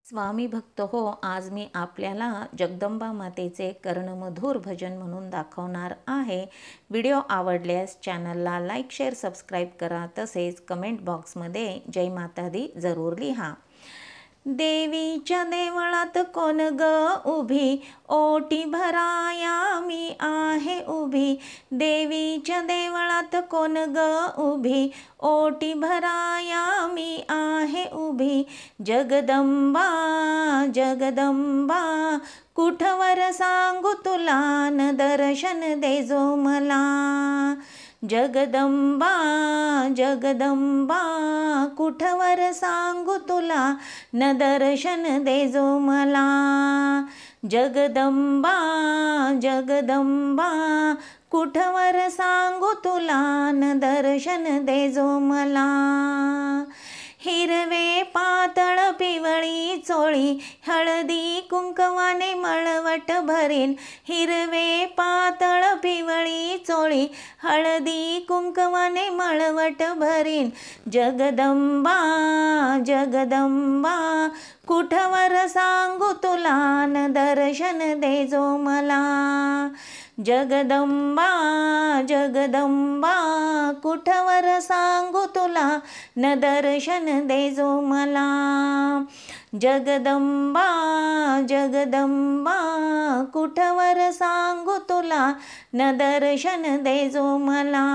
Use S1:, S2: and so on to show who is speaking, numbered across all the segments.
S1: स्वामी भक्त हो, आज मी आपल्याला जगदंबा मातेचे कर्णमधुर भजन म्हणून दाखवणार आहे. व्हिडिओ आवडल्यास चॅनलला लाईक, शेअर, सबस्क्राईब करा. तसेच कमेंट बॉक्समध्ये जय माता दी जरूर लिहा. देवीच्या देवळात कोण ग उभी, ओटी भराया मी आहे उभी. देवीच्या देवळात कोण ग उभी, ओटी भराया मी आहे उभी. जगदंबा जगदंबा कुठवर सांगू तुला, न दर्शन दे जो मला. जगदंबा जगदंबा कुठवर सांगू तुला, न दर्शन दे जो मला. जगदंबा जगदंबा कुठवर सांगू तुला, न दर्शन दे जो मला. हिरवे पातळ पिवळी चोळी, हळदी कुंकवाने मळवट भरीन. हिरवे पातळ पिवळी चोळी, हळदी कुंकवाने मळवट भरीन. जगदंबा जगदंबा कुठवर सांगू तुला, न दर्शन दे जो मला. जगदंबा जगदंबा कुठवर सांगू तुला, न दर्शन दे जो मला. जगदंबा जगदंबा कुठवर सांगू तुला, न दर्शन दे जो मला.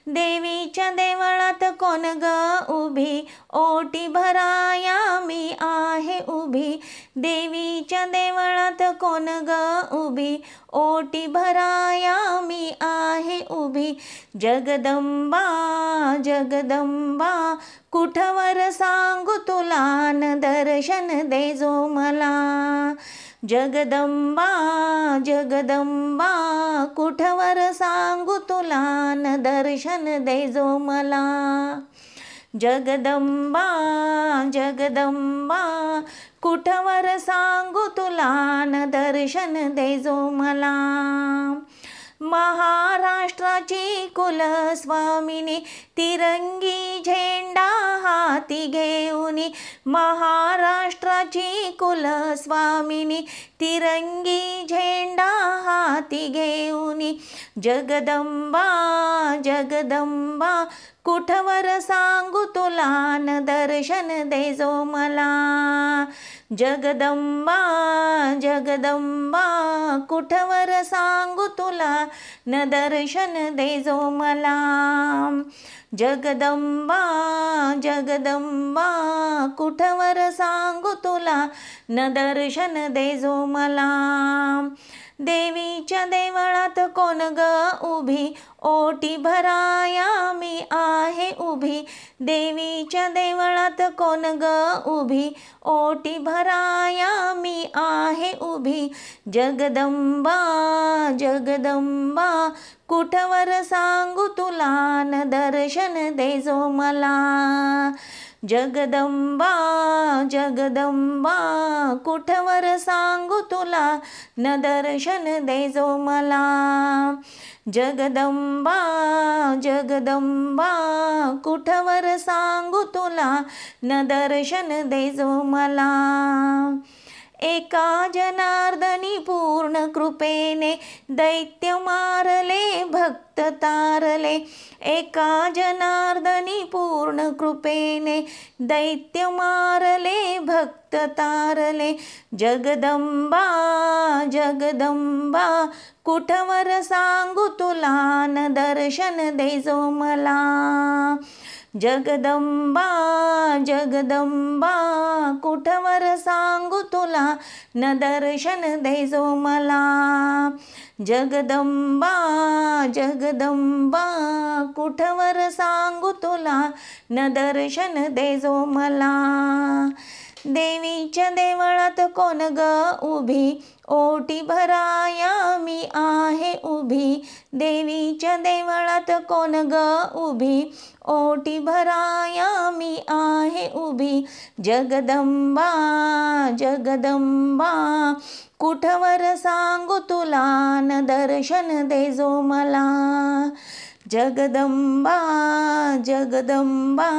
S1: देवीच्या देवळात कोण ग उभी, ओटी भराया मी आहे उभी. देवीच्या देवळात कोण ग उभी, ओटी भराया मी आहे उभी. जगदंबा जगदंबा कुठवर सांगू तुला, न दर्शन दे जो मला. जगदंबा जगदंबा कुठवर सांगू तुला, न दर्शन दे जो मला. जगदंबा जगदंबा कुठवर सांगू तुला, न दर्शन दे जो मला. महाराष्ट्राची कुलस्वामिनी, तिरंगी झेंडा हाती घेऊनी. महाराष्ट्राची कुलस्वामिनी, तिरंगी झेंडा हाती घेऊनी. जगदंबा जगदंबा कुठवर सांगू तुला, न दर्शन दे जो मला. जगदंबा जगदंबा कुठवर सांगू तुला, न दर्शन दे जो मला. जगदंबा जगदंबा कुठवर सांगू तुला, न दर्शन दे जो मला. देवीच्या देवळात कोण ग उभी, ओटी भराया मी आहे उभी. देवीच्या देवळात कोण ग उभी, ओटी भराया मी आहे उभी. जगदंबा जगदंबा कुठवर सांगू तुला, न दर्शन दे जो मला. जगदंबा जगदंबा कुठवर सांगू तुला, न दर्शन दे जो मला. जगदंबा जगदंबा कुठवर सांगू तुला, न दर्शन दे जो मला. एका जनार्दनी पूर्ण कृपेने, दैत्य मारले भक्त तारले. एका जनार्दनी पूर्ण कृपेने, दैत्य मारले भक्त तारले. जगदंबा जगदंबा कुठवर सांगू तुला, न दर्शन दे जो मला. जगदंबा जगदंबा कुठवर सांगू तुला, न दर्शन दे जो मला. जगदंबा जगदंबा कुठवर सांगू तुला, न दर्शन दे जो मला. देवीच्या देवळात कोण ग उभी, ओटी भराया मी आहे उभी. देवीच्या देवळात कोण ग उभी, ओटी भराया मी आहे उभी. जगदंबा जगदंबा कुठवर सांगू तुला, न दर्शन दे जो मला. जगदंबा जगदंबा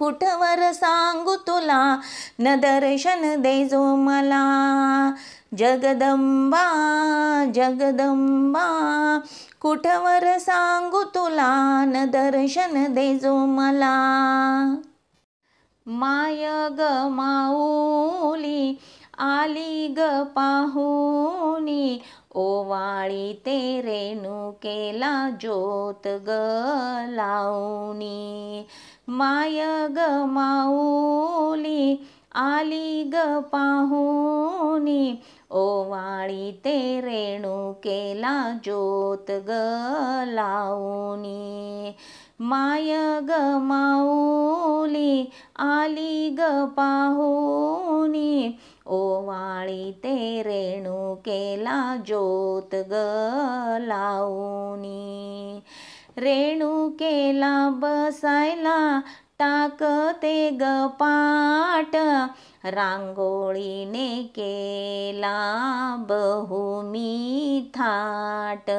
S1: कुठवर सांगू तुला न दर्शन दे जो मला. जगदंबा जगदंबा कुठवर सांगू तुला न दर्शन दे जो मला. माय ग माऊली आली ग पाहुनी ओवाळी ते रेणुकेला ज्योत ग लावणी. माय ग माऊली आली ग पाहुनी ओवाळी ते रेणुकेला ज्योत ग लावणी. माय ग माऊली आली ग पाहुनी ओवाळी ते रेणुकेला ज्योत ग लावणी. रेणुकेला बसायला टाकते ग पाट रांगोळीने केला बहुमी थाट.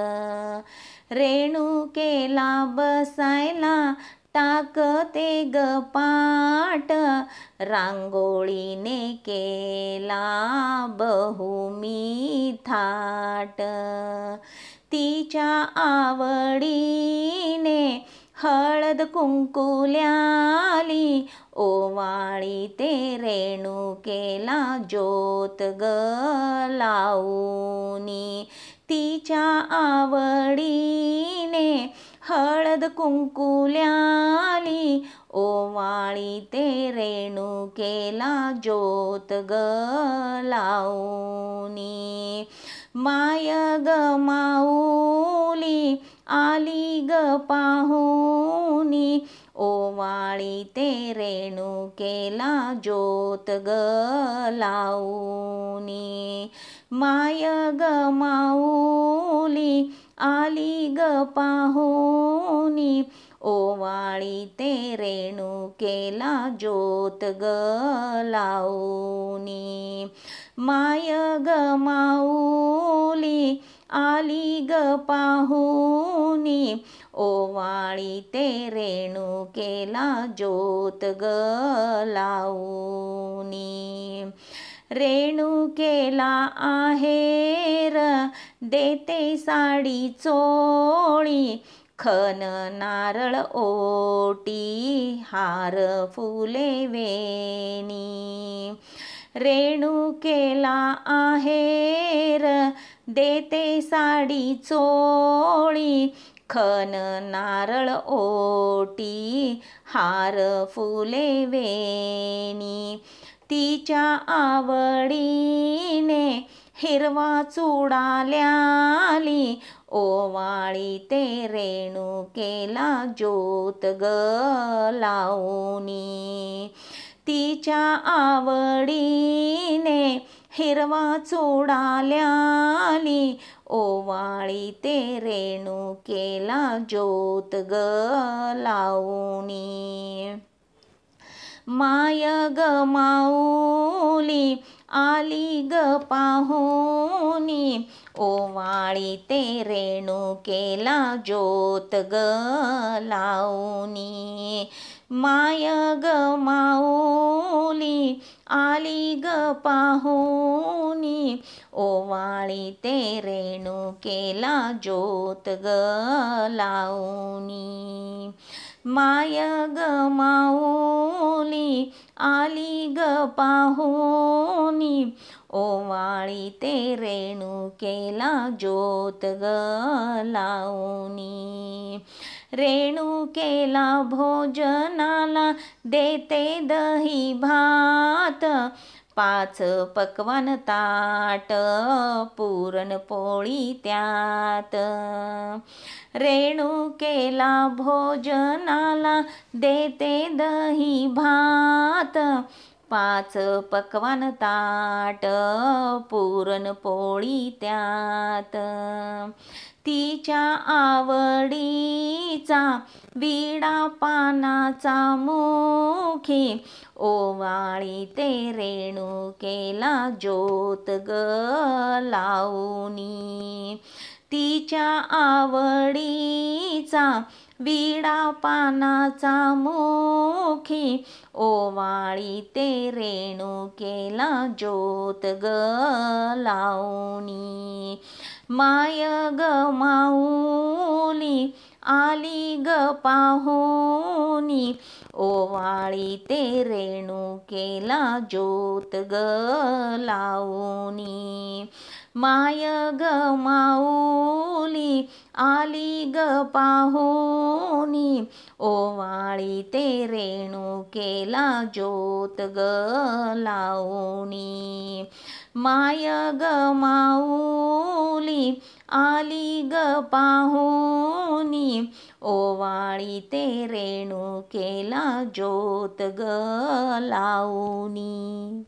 S1: रेणुकेला बसायला टाकते ग पाट रांगोळीने केला बहुमी थाट. तिच्या आवडीने हळद कुंकू ल्याली ओवाळी ते रेणुकेला ज्योत ग लावणी. तिच्या आवडीने हळद कुंकू ल्याली ओवाळी ते रेणुकेला ज्योत ग लावणी. माय ग माऊली आली ग पाहुनी ओवाळी ते रेणुकेला ज्योत ग लावणी. माय ग माऊली आली ग पाहुनी ओवाळी ते रेणुकेला ज्योत ग लावणी. माय ग माऊली आली ग पाहुनी ओवाळी ते रेणुकेला ज्योत ग लावणी. रेणुकेला आहेर देते साडी चोळी खण नारळ ओटी हार फुले वेणी. रेणुकेला आहेर देते साडी चोळी खण नारळ ओटी हार फुले वेणी. तिच्या आवडीने हिरवा चुडा ल्याली ओवाळी ते रेणुकेला ज्योत ग लावणी. तिच्या आवडीने हिरवा चुडा ल्याली ओवाळी ते रेणुकेला ज्योत ग लावणी. माय ग माऊली आली ग पाहुनी ओवाळी ते रेणुकेला ज्योत ग लावणी. माय ग माऊली आली ग पाहुनी ओवाळी ते रेणुकेला ज्योत ग लावणी. माय ग माऊली आली ग पाहुनी ओवाळी ते रेणुकेला ज्योत ग लावणी. रेणुकेला भोजनाला देते दही भात 5 पक्वान ताट पुरणपोळी त्यात. रेणुकेला भोजनाला देते दही भात 5 पक्वान ताट पुरणपोळी त्यात. तिच्या आवडीचा विडा पानाचा मुखी ओवाळी ते रेणुकेला ज्योत ग लावणी. तिच्या आवडीचा विडा पानाचा मुखी ओवाळी ते रेणुकेला ज्योत ग लावणी. माय ग माऊली आली ग पाहुणी ओवाळी ते रेणुकेला ज्योत ग लावणी. माय ग माऊली आली ग पाहुणी ओवाळी ते रेणुकेला ज्योत ग लावणी. माय ग माऊली आली ग पाहुणी ओवाळी ते रेणुकेला ज्योत ग लावणी.